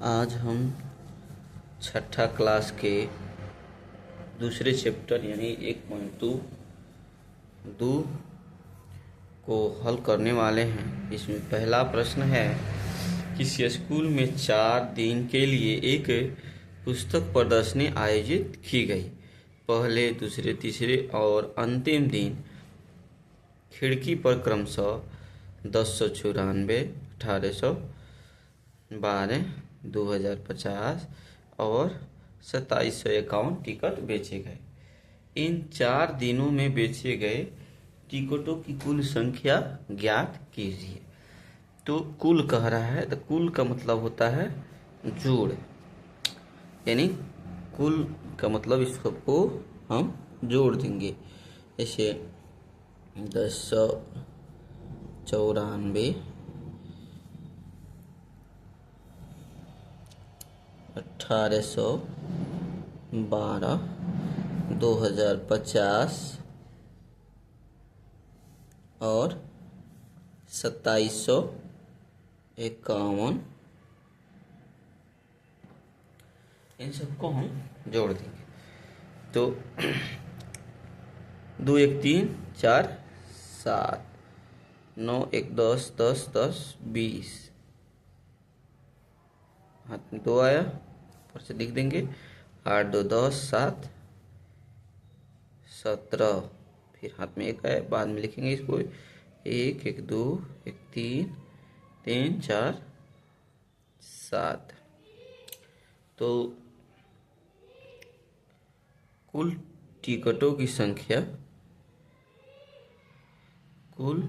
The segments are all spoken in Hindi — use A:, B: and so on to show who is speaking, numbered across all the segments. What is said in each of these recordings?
A: आज हम छठा क्लास के दूसरे चैप्टर यानी 1.2 को हल करने वाले हैं। इसमें पहला प्रश्न है, किसी स्कूल में 4 दिन के लिए एक पुस्तक प्रदर्शनी आयोजित की गई। पहले, दूसरे, तीसरे और अंतिम दिन खिड़की पर क्रमशः 1094, 1812, 2050 और 2751 टिकट बेचे गए। इन 4 दिनों में बेचे गए टिकटों की कुल संख्या ज्ञात कीजिए। तो कुल कह रहा है, तो कुल का मतलब होता है जोड़, यानी कुल का मतलब इसको हम जोड़ देंगे। जैसे 1094, 1812, 2050 और 2751, इन सबको हम जोड़ देंगे। तो 2 1 3 4 7, 9 1 10 10 10 20, हाथ में 2 आया, ऊपर से लिख देंगे 8 2 10 7 17, फिर हाथ में 1 आया, बाद में लिखेंगे इसको 1 1 2 1 3 3 4 7। तो कुल टिकटों की संख्या, कुल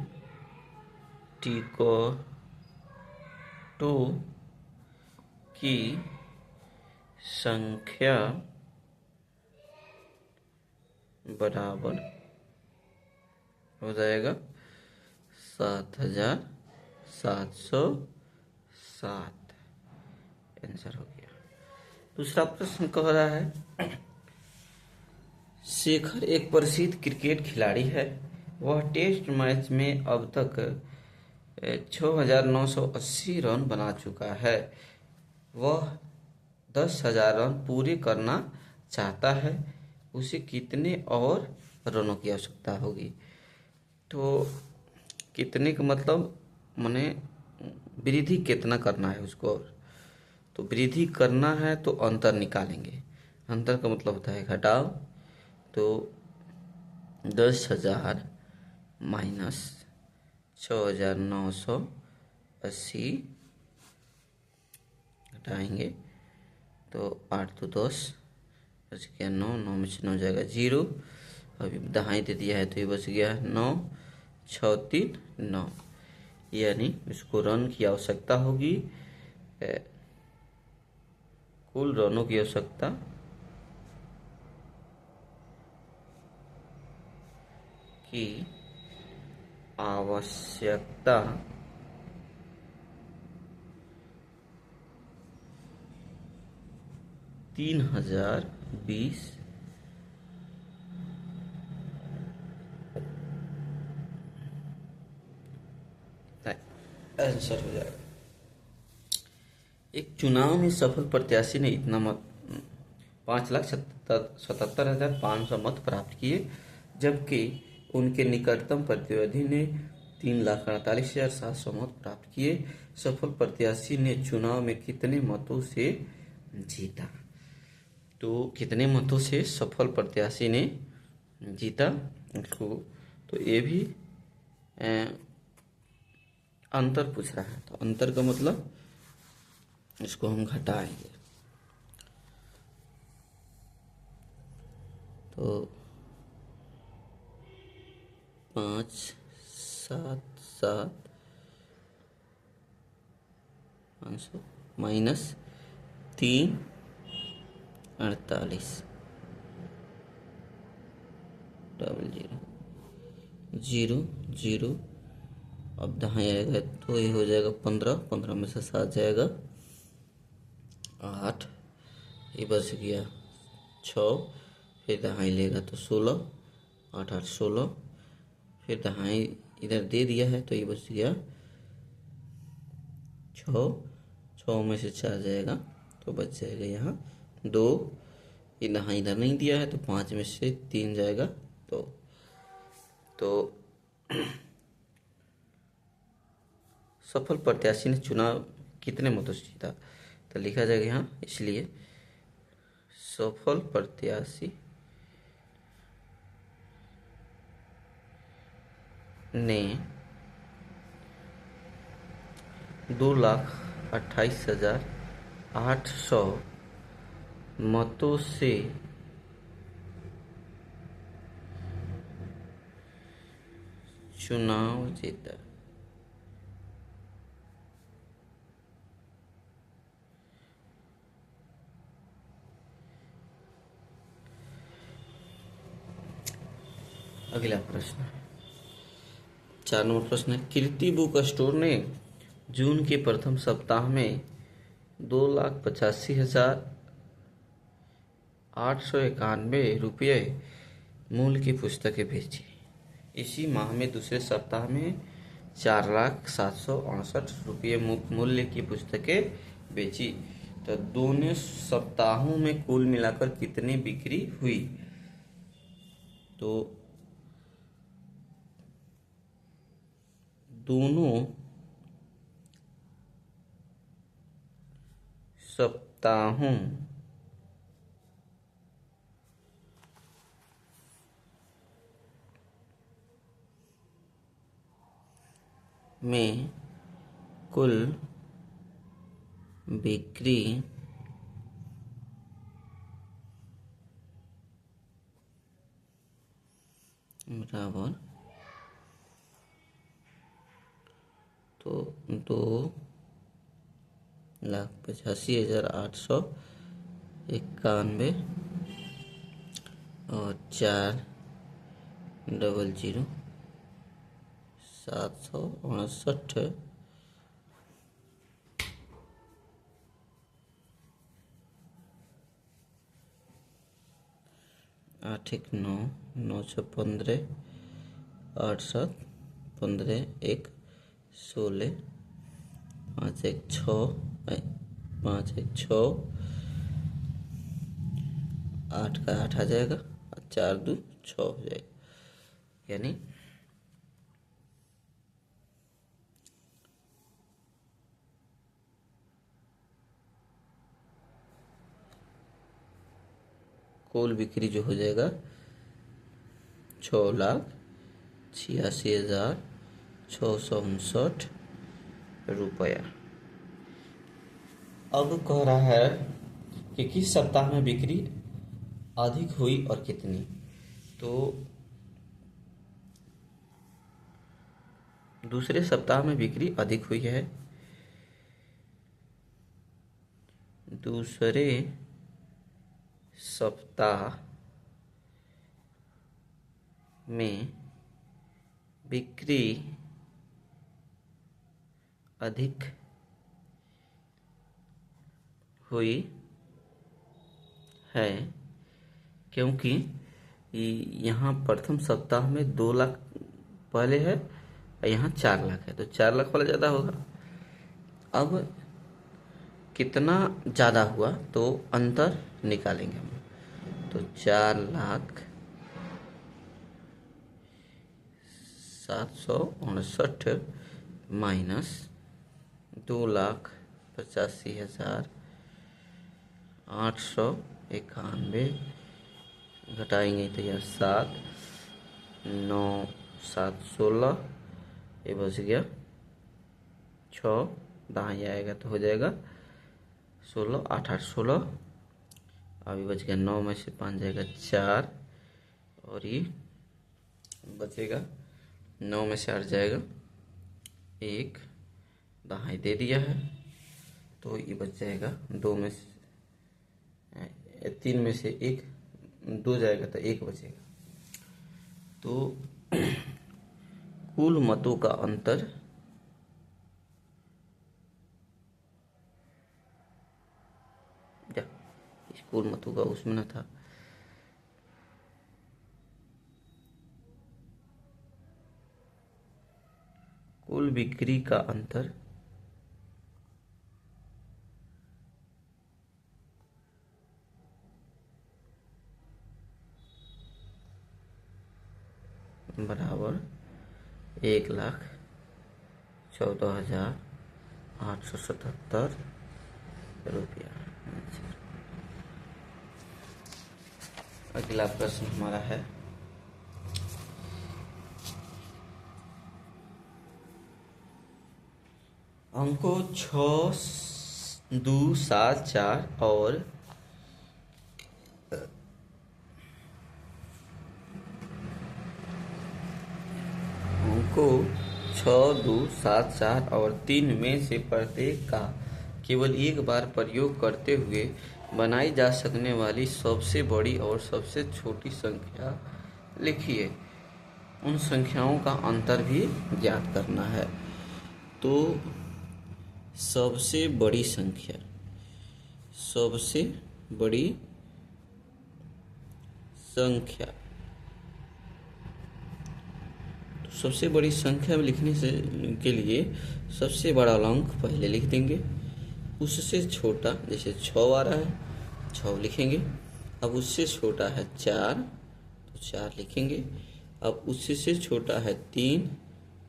A: टिकटों की संख्या बराबर हो जाएगा 7707। आंसर हो गया। दूसरा प्रश्न कह रहा है, शेखर एक प्रसिद्ध क्रिकेट खिलाड़ी है। वह टेस्ट मैच में अब तक 6980 रन बना चुका है। वह 10,000 रन पूरे करना चाहता है। उसे कितने और रनों की आवश्यकता होगी? तो कितने का मतलब माने वृद्धि कितना करना है उसको। तो वृद्धि करना है तो अंतर निकालेंगे। अंतर का मतलब होता है घटाव। तो 10,000 माइनस 6,980 घटाएंगे तो 8 तो 10, बच गया 9, 9 में से 9 जाएगा 0। अभी दहाई दे दिया है तो ये बच गया 9 6 3 9, यानी इसको रन की आवश्यकता होगी, कुल रनों की आवश्यकता की आवश्यकता 3020 आंसर हो जाएगा। एक चुनाव में सफल प्रत्याशी ने इतना मत 5,77,500 मत प्राप्त किए, जबकि उनके निकटतम प्रतिद्वंदी ने 3,48,700 मत प्राप्त किए। सफल प्रत्याशी ने चुनाव में कितने मतों से जीता? तो कितने मतों से सफल प्रत्याशी ने जीता इसको, तो ये भी अंतर पूछ रहा है। तो अंतर का मतलब इसको हम घटाएंगे। तो 5 7 7 500 माइनस 3 48 0 0। अब दहाई आएगा तो ये हो जाएगा 15, 15 में से 7 जाएगा 8, ये बच गया 6, फिर दहाई लेगा तो 16, 8 8 16, फिर दहाई इधर दे दिया है तो ये बच गया 6 6 में से 4 जाएगा तो बच जाएगा यहाँ 2। यहाँ इधर नहीं दिया है तो 5 में से 3 जाएगा तो सफल प्रत्याशी ने चुनाव कितने मतों से जीता, तो लिखा जाएगा यहाँ, इसलिए सफल प्रत्याशी ने 2,28,800 मतों से चुनाव जीता। अगला प्रश्न, 4 नंबर प्रश्न है, कीर्ति बुक स्टोर ने जून के प्रथम सप्ताह में 2,85,891 रुपये मूल्य की पुस्तकें बेची। इसी माह में दूसरे सप्ताह में 4,07,68 रुपये मूल्य की पुस्तकें बेची। तो दोनों सप्ताहों में कुल मिलाकर कितनी बिक्री हुई, तो दोनों सप्ताहों में कुल बिक्री बराबर तो 2,85,891 और 4,00,759 8 1 9 9 6 15 8 7 15 1 16 5 1 6 5 1 6 8 का 8 आ जाएगा और 4 2 6 हो जाएगा, यानी कुल बिक्री जो हो जाएगा 6,86,659 रुपया। अब कह रहा है कि किस सप्ताह में बिक्री अधिक हुई और कितनी, तो दूसरे सप्ताह में बिक्री अधिक हुई है। दूसरे सप्ताह में बिक्री अधिक हुई है क्योंकि यहाँ प्रथम सप्ताह में 2 लाख पहले है और यहाँ 4 लाख है, तो 4 लाख वाला ज़्यादा होगा। अब कितना ज़्यादा हुआ तो अंतर निकालेंगे हम, तो 4,07,59 माइनस 2,85,891 घटाएंगे तो यार 7 9 7 16, ये बच गया 6, दाएं आएगा तो हो जाएगा 16 8 8 16, अभी बच गया 9 में से 5 जाएगा 4 और ये बचेगा 9 में से 8 जाएगा 1, दाएं दे दिया है तो ये बच जाएगा 2 में से 3 में से 1 2 जाएगा तो 1 बचेगा। तो कुल मतों का अंतर कुल मतों का उसमें ना था, कुल बिक्री का अंतर बराबर 1,14,877 रुपया। अगला प्रश्न हमारा है अंकों 6, 2, 7, 4 और अंकों 6, 2, 7, 4 और 3 में से प्रत्येक का केवल एक बार प्रयोग करते हुए बनाई जा सकने वाली सबसे बड़ी और सबसे छोटी संख्या लिखिए। उन संख्याओं का अंतर भी ज्ञात करना है। तो सबसे बड़ी संख्या सबसे बड़ी संख्या में लिखने से के लिए सबसे बड़ा अंक पहले लिख देंगे, उससे छोटा जैसे 6 आ रहा है 6 लिखेंगे। अब उससे छोटा है 4 तो 4 लिखेंगे। अब उससे छोटा है 3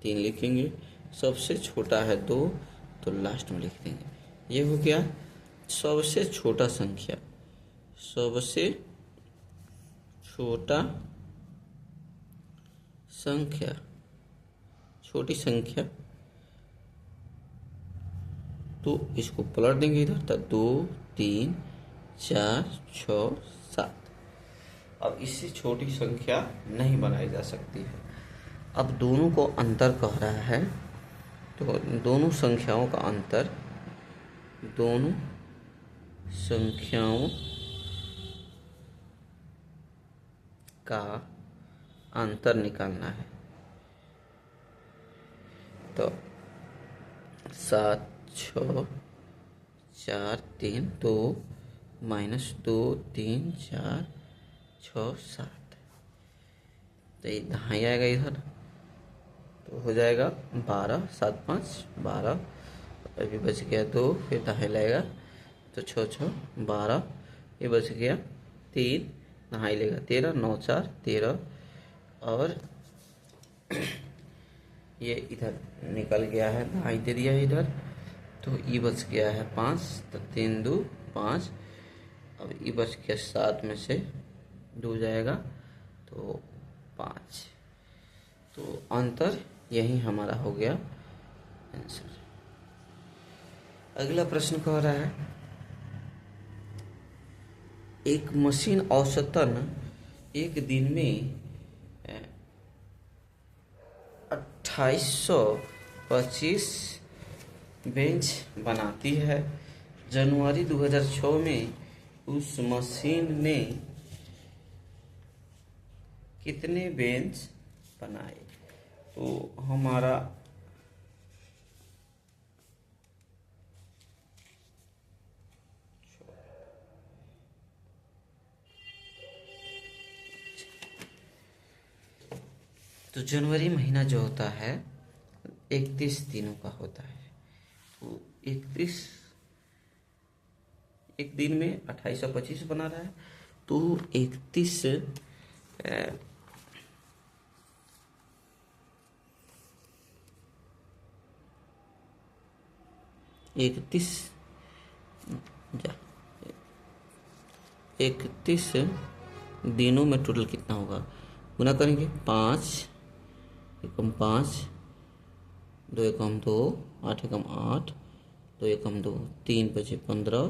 A: लिखेंगे। सबसे छोटा है 2 तो लास्ट में लिख देंगे। ये हो गया सबसे छोटा संख्या। सबसे छोटा संख्या, छोटी संख्या, तो इसको पलट देंगे इधर तो 2, 3, 4, 6, 7। अब इससे छोटी संख्या नहीं बनाई जा सकती है। अब दोनों को अंतर कह रहा है तो दोनों संख्याओं का अंतर, दोनों संख्याओं का अंतर निकालना है। तो 7, 6, 4, 3, 2 -2, 3, 4, 6, 7। तो ये दहाई आएगा इधर तो हो जाएगा 12, 7, 5, 12। अभी बच गया 2, फिर दहाई लगेगा तो 6, 6, 12। ये बच गया 3, दहाई लेगा 13, 9, 4, 13। और ये इधर निकल गया है, दहाई दे दिया है इधर तो ये बच गया है 5 तो 3, 2, 5। अब ये बच गया 7 में से 2 जाएगा तो 5। तो अंतर यही हमारा हो गया आंसर। अगला प्रश्न कह रहा है एक मशीन औसतन एक दिन में 2825 बेंच बनाती है। जनवरी 2006 में उस मशीन ने कितने बेंच बनाए? तो हमारा तो जनवरी महीना जो होता है 31 दिनों का होता है। तो 31 एक दिन में 2825 बना रहा है तो 31 दिनों में टोटल कितना होगा? गुना करेंगे 5 एकम 5, 2 एकम 2, 8 एकम 8, 2 एकम 2, 3 बचे 15,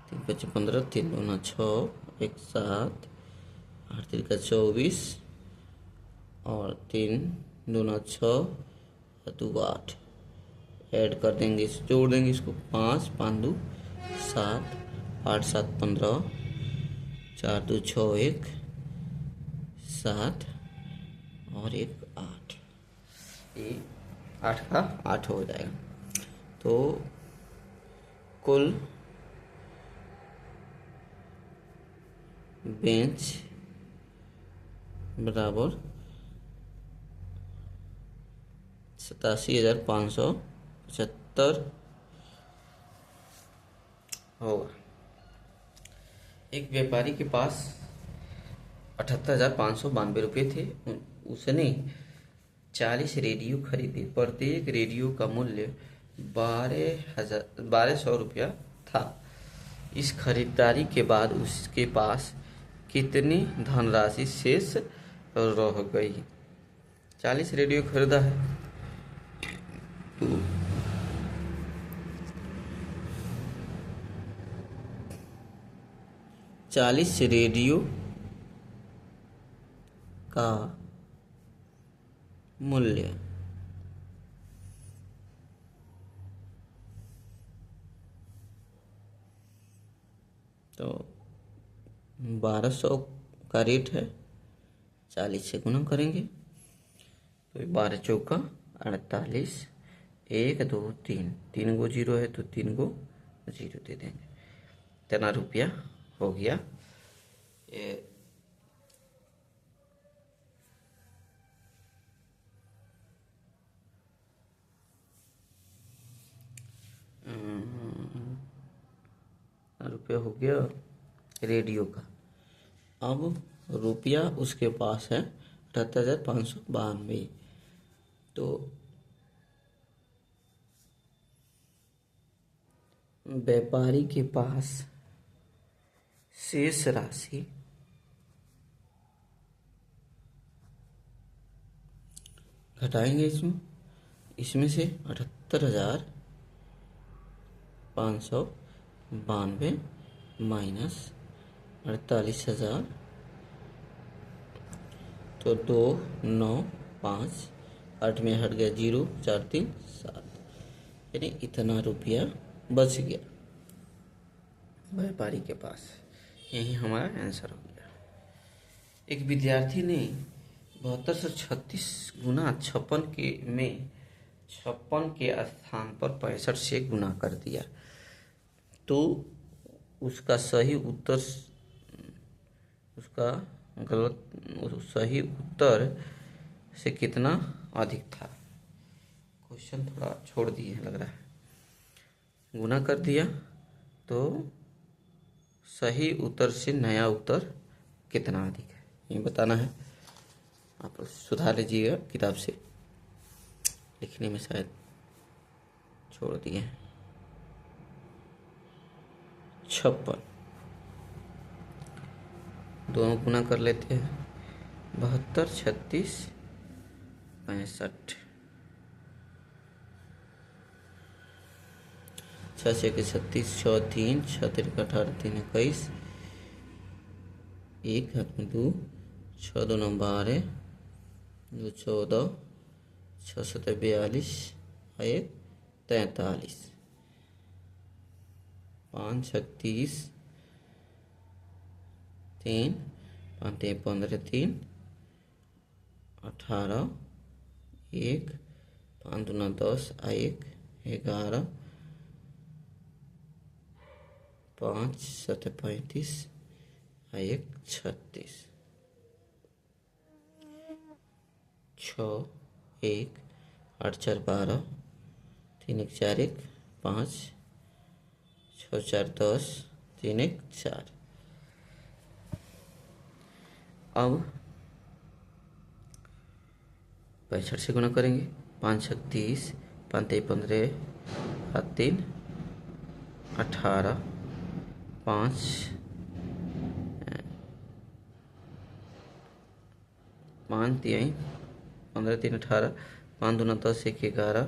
A: 3 बचे 15, 3 दूना 6, 1 7, 8 3 का 24 और 3 दूना 6, 2 8। ऐड कर देंगे, जोड़ देंगे इसको 5 5 2 7, 8 7 15, 4 2 6 1 7 और 1 8। ये 8 का 8 हो जाएगा। तो कुल बेंच बराबर 87,575 होगा। एक व्यापारी के पास 78,592 रुपये थे। उसने 40 रेडियो खरीदे। प्रत्येक रेडियो का मूल्य 1200 रुपया था। इस खरीदारी के बाद उसके पास कितनी धनराशि शेष रह गई? 40 रेडियो खरीदा है तो 40 रेडियो का मूल्य तो 1200 का रेट है, 40 से गुना करेंगे तो 12 चौका 48, 1 2 3, 3 गो जीरो है तो 3 गो जीरो दे देंगे। इतना रुपया हो गया। ये रुपया हो गया रेडियो का। अब रुपया उसके पास है 78,592। तो व्यापारी के पास शेष राशि घटाएंगे इसमें से 78,592 माइनस 48,000 तो 2 9 5 8 में हट गया 0 4 3 7, यानी इतना रुपया बच गया व्यापारी के पास। यही हमारा आंसर हो गया। एक विद्यार्थी ने 7236 गुना 56 के स्थान पर 65 से गुना कर दिया तो उसका सही उत्तर से कितना अधिक था? क्वेश्चन थोड़ा छोड़ दिए लग रहा है। गुना कर दिया तो सही उत्तर से नया उत्तर कितना अधिक है ये बताना है। आप सुधार लीजिएगा, किताब से लिखने में शायद छोड़ दिए हैं। 56 दोनों गुना कर लेते हैं। 72 36 65, 6 6 के 36, 6 3, 6 3 का 18, 3 21, 1 हाथ में 2, 6 2 9 12, 2 14, 6 7 42, 1 43, 5 6 30, 3 5 3 15, 3 18, 1 5 2 9 10, 1 11, 5 7 35, 1 36, 6 1 8 4 12, 3 1 4 1 5, 6 4 10, 3 1 4। अब 65 से गुना करेंगे। 5 6 30, 5 3 15, 7 3 18, 5 5 3 15 3 18, 5 2 9 10, 1 11,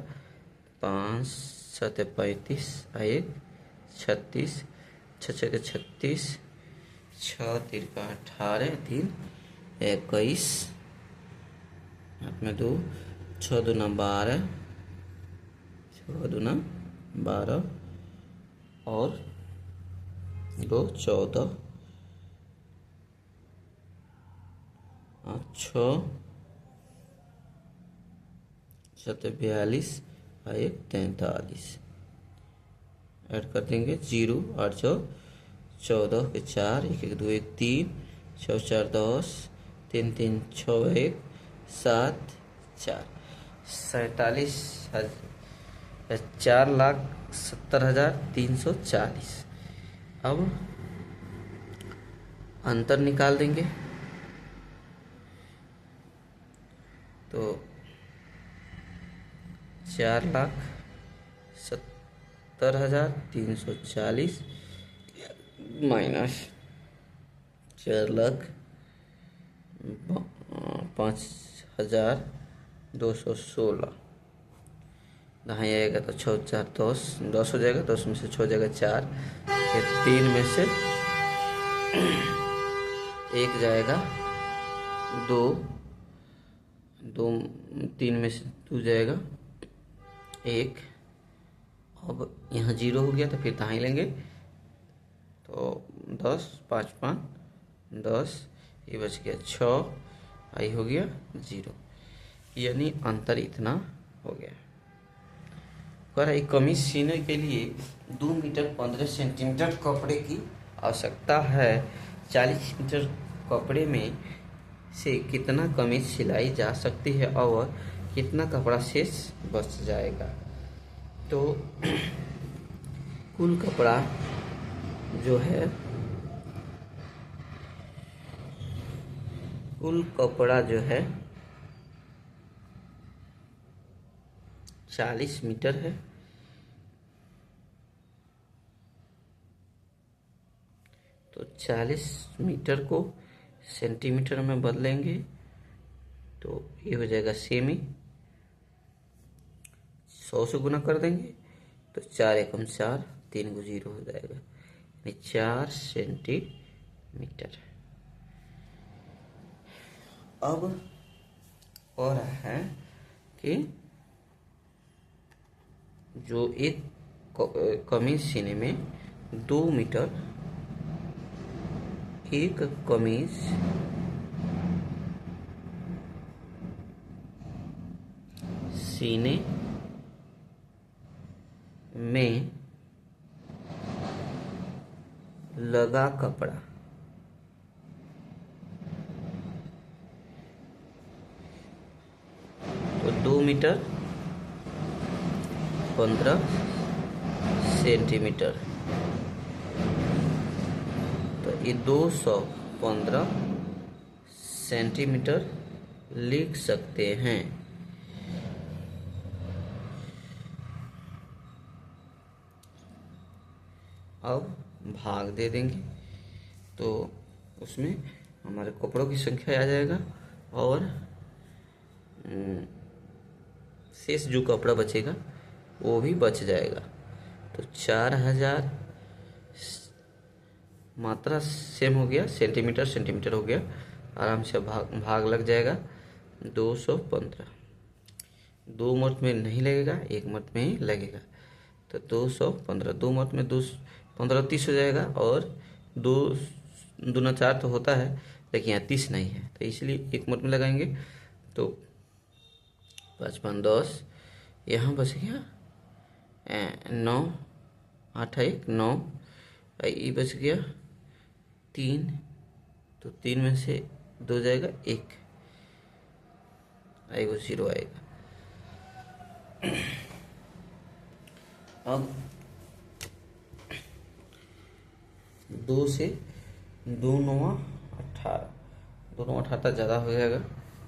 A: 5 7 35, 1 36, 6 6 के 36, 6 3 का 18, 3 21, हाथ में 2, 6 2 12, 6 2 12 और 2 14, 6 7 42, 1 43 ऐड कर देंगे। 0 8 14 के 4, 1 1 2 1 3, 6 4 10, 3 3 6 1 7 4, 4,70,340। अब अंतर निकाल देंगे। तो 4,70,340 माइनस 4,05,216। यहाँ आएगा तो 6 4 10 10 हो जाएगा। 10 में से 6 जाएगा 4, फिर 3 में से 1 जाएगा 2, 3 में से 2 जाएगा 1। अब यहाँ 0 हो गया तो फिर कहाँ ही लेंगे, तो 10 5 5 10, ये बच गया 6, आई हो गया 0, यानी अंतर इतना हो गया। पर एक कमीज सीने के लिए 2 मीटर 15 सेंटीमीटर कपड़े की आवश्यकता है। 40 मीटर कपड़े में से कितना कमीज सिलाई जा सकती है और कितना कपड़ा शेष बच जाएगा। तो कुल कपड़ा जो है, कुल कपड़ा जो है 40 मीटर है। तो 40 मीटर को सेंटीमीटर में बदलेंगे तो ये हो जाएगा सेमी। 100 से गुना कर देंगे तो 4 एकम 4, 3 को 0 हो जाएगा, यानी 4 सेंटीमीटर। अब और है कि जो एक कमीज सीने में 2 मीटर, एक कमीज सीने में लगा कपड़ा तो 2 मीटर 15 सेंटीमीटर, तो ये 215 सेंटीमीटर लिख सकते हैं। अब भाग दे देंगे तो उसमें हमारे कपड़ों की संख्या आ जाएगा और शेष जो कपड़ा बचेगा वो भी बच जाएगा। तो 4,000 मात्रा सेम हो गया, सेंटीमीटर सेंटीमीटर हो गया, आराम से भाग लग जाएगा। 215 2 मत में नहीं लगेगा, 1 मत में ही लगेगा। तो 215 2 मत में 15 30 हो जाएगा, और 2 दूना 4 तो होता है, लेकिन यहाँ 30 नहीं है, तो इसलिए 1 मत में लगाएंगे। तो 5 5 10, यहाँ बच गया 9, 8 1 9, ये बच गया 3, तो 3 में से 2 जाएगा 1, आएगा 0 आएगा। अब 2 से 2 9 18, 2 9 18 ज़्यादा हो जाएगा,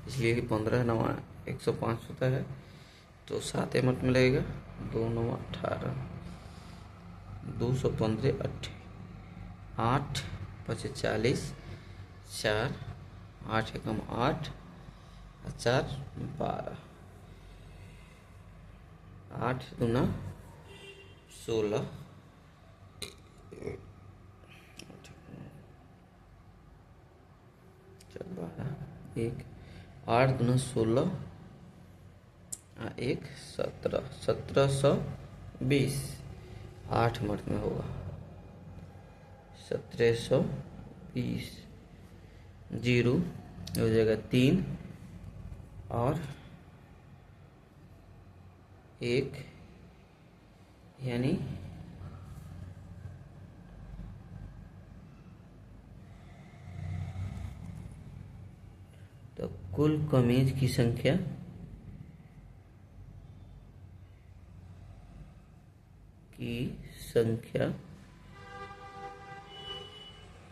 A: इसलिए कि 15 9 105 होता है, तो 7 मत में लगेगा। 2 9 18, 215 8 5 40, 4 8 एकम 8, 4 12, 8 दूना 16, 1 8 दूना 16, 1 17, 1720, 8 मत में होगा 1720, 0 हो जाएगा 3 और 1, यानी तो कुल कमीज की संख्या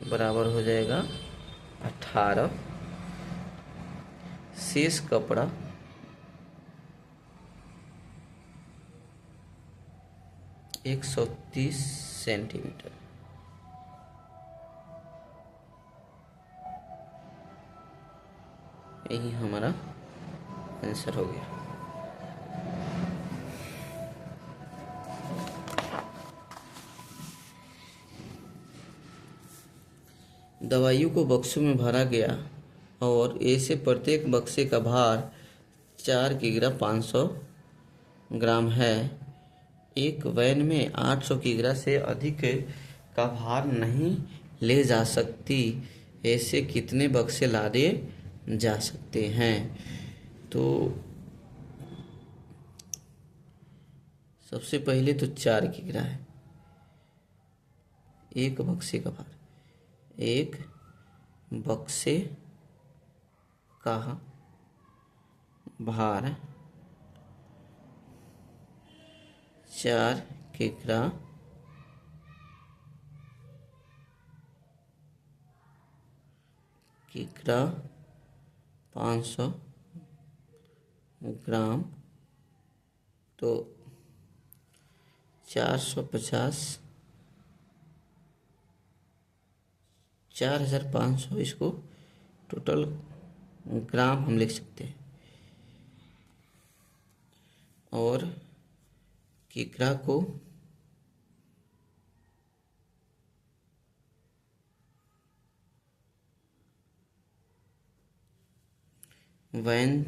A: बराबर हो जाएगा 18। शेष कपड़ा 130 सेंटीमीटर। यही हमारा आंसर हो गया। दवाइयों को बक्सों में भरा गया और ए से प्रत्येक बक्से का भार 4 किग्रा 500 ग्राम है। एक वैन में 800 किग्रा से अधिक का भार नहीं ले जा सकती। ऐसे कितने बक्से लादे जा सकते हैं? तो सबसे पहले तो 4 किग्रा है एक बक्से का भार। एक बक्से का भार 4 किग्रा किग्रा 500 ग्राम, तो 450 4500 इसको टोटल ग्राम हम लिख सकते हैं। और किग्रा को वैन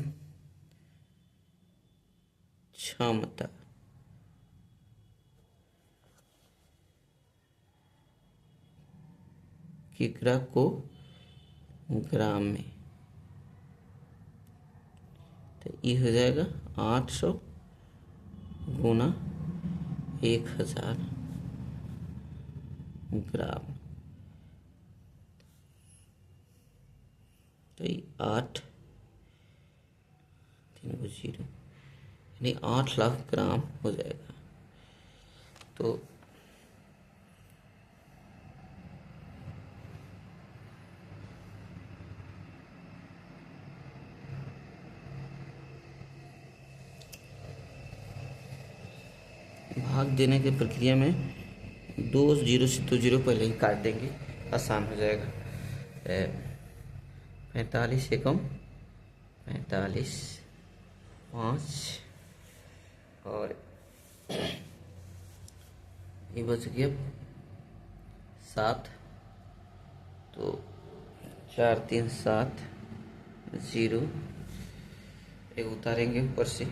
A: क्षमता किग्रा को ग्राम में, तो ये हो जाएगा 800 गुना 1000 ग्राम। तो ये 8 3 को 0 यानी 8 लाख ग्राम हो जाएगा। तो भाग देने की प्रक्रिया में 2 0 से 2 0 पहले ही काट देंगे, आसान हो जाएगा। 45 एकम 45 5 और ये बच गया 7, तो 4 3 7 0 एक उतारेंगे ऊपर से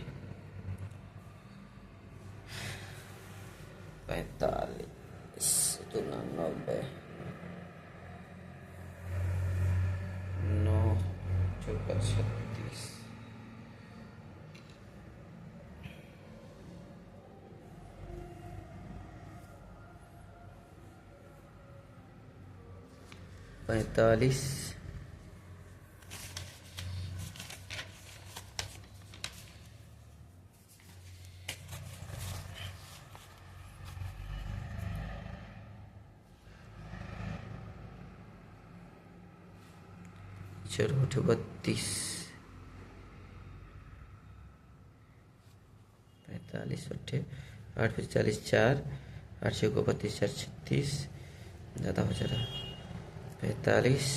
A: 45 दुना 90 9 चौका 36 45 चौठ 32 45 8 5 40 4 8 6 को 32 4 36 ज़्यादा हो जा रहा 45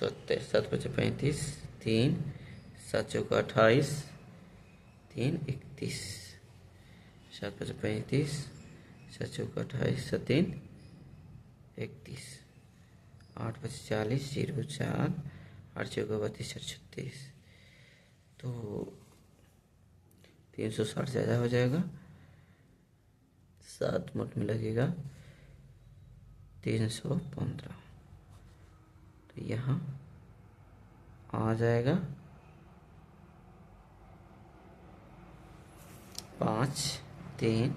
A: 7 5 35 3 7 चौका 28 3 31 7 5 35 7 चौका 28 3 31 8 5 40 0 4 8 चौका 32 4 36, तो 360 ज़्यादा हो जाएगा। 7 मिनट में लगेगा 315, तो यहाँ आ जाएगा 5 3,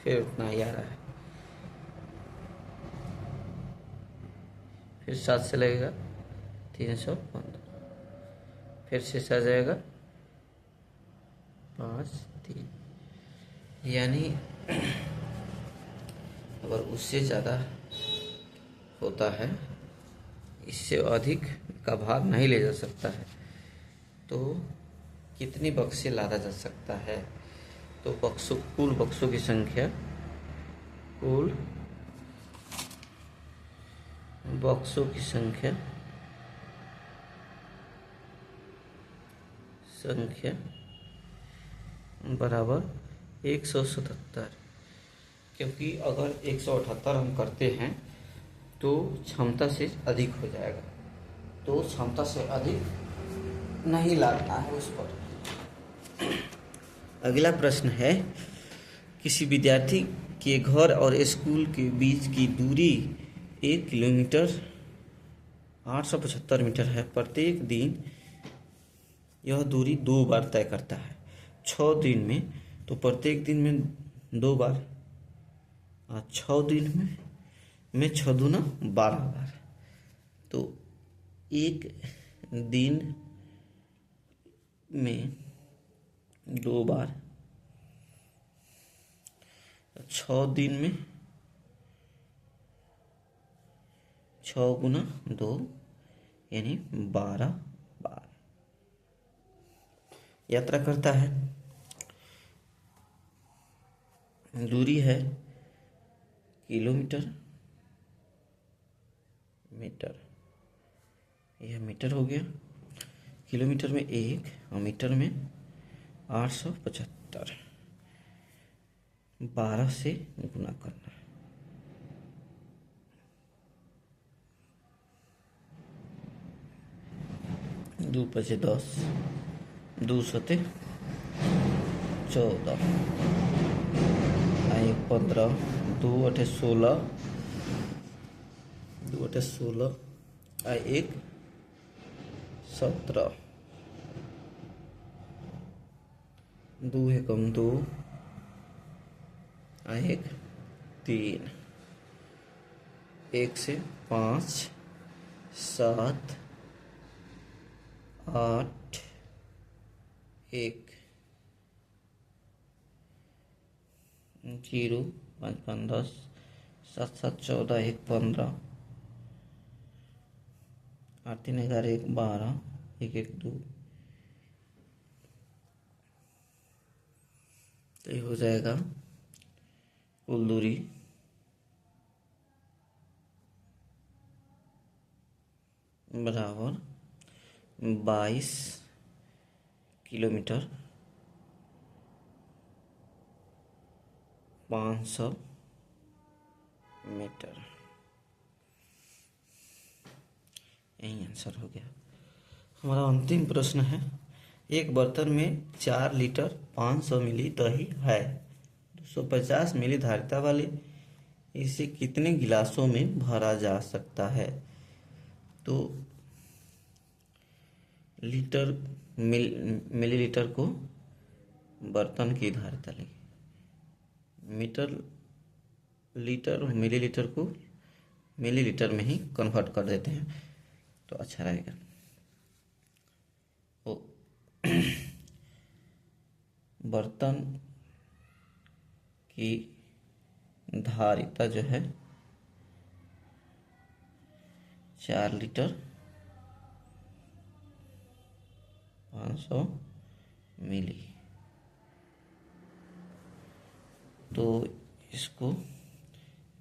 A: फिर उतना ही आ रहा है, फिर 7 से लगेगा 315, फिर से आ जाएगा 5 3, यानी अगर उससे ज़्यादा होता है, इससे अधिक का भार नहीं ले जा सकता है, तो कितने बक्से लादा जा सकता है? तो कुल बक्सों की संख्या, कुल बक्सों की संख्या बराबर 177, क्योंकि अगर 178 हम करते हैं तो क्षमता से अधिक हो जाएगा, तो क्षमता से अधिक नहीं लाना है उस पर। अगला प्रश्न है, किसी विद्यार्थी के घर और स्कूल के बीच की दूरी 1 किलोमीटर 875 मीटर है। प्रत्येक दिन यह दूरी 2 बार तय करता है 6 दिन में, तो प्रत्येक दिन में 2 बार, 6 दिन में 6 दूना 12 बार, तो एक दिन में 2 बार, 6 दिन में 6 गुना 2 यानी 12 बार यात्रा करता है। दूरी है किलोमीटर, मीटर, यह मीटर हो गया, किलोमीटर में 1 और मीटर में 875, 12 से गुना करना है। 2 × 10, 2 × 14, 1 15, 2 × 16, 2 × 16, 1 17, 2 × 2, 1 3, 1 से 5, 7, 8, 1 0, 5 5 10, 7 7 14, 1 15, 8 3 11, 1 12, 1 1 2, तो ये हो जाएगा कुल दूरी बराबर 22 किलोमीटर 500 मीटर। यही आंसर हो गया। हमारा अंतिम प्रश्न है, एक बर्तन में 4 लीटर 500 मिली दही है, 250 मिली धारिता वाली, इसे कितने गिलासों में भरा जा सकता है? तो मिलीलीटर को बर्तन की धारिता लेंगे, लीटर और मिलीलीटर को मिलीलीटर में ही कन्वर्ट कर देते हैं तो अच्छा रहेगा। तो बर्तन की धारिता जो है 4 लीटर 500 मिली, तो इसको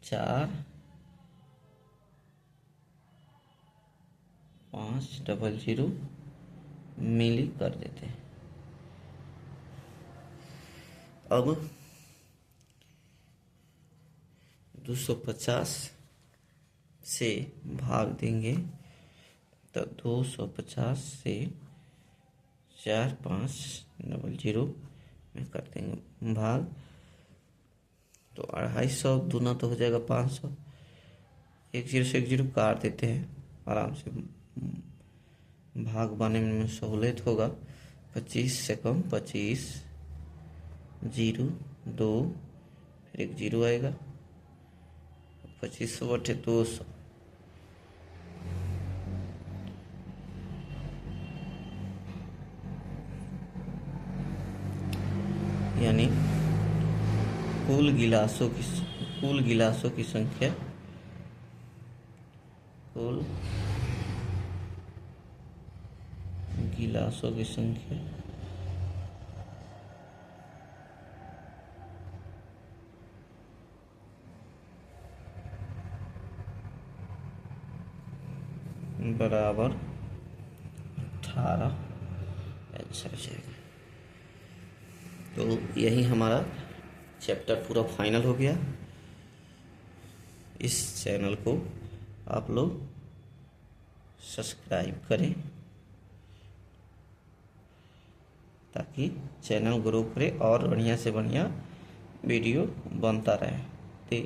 A: 4500 मिली कर देते हैं। अब 250 से भाग देंगे तो 250 से 4500 में कर देंगे भाग, तो 250 दूना तो हो जाएगा 500, 1 0 से 1 0 काट देते हैं, आराम से भाग बनाने में सहूलियत होगा। 25 से कम 25, 0 2, फिर 1 0 आएगा, 25/200, यानी कुल गिलासों की संख्या, कुल गिलासों की संख्या बराबर 18 आंसर हो जाएगा। तो यही हमारा चैप्टर पूरा फाइनल हो गया। इस चैनल को आप लोग सब्सक्राइब करें ताकि चैनल ग्रो करे और बढ़िया से बढ़िया वीडियो बनता रहे।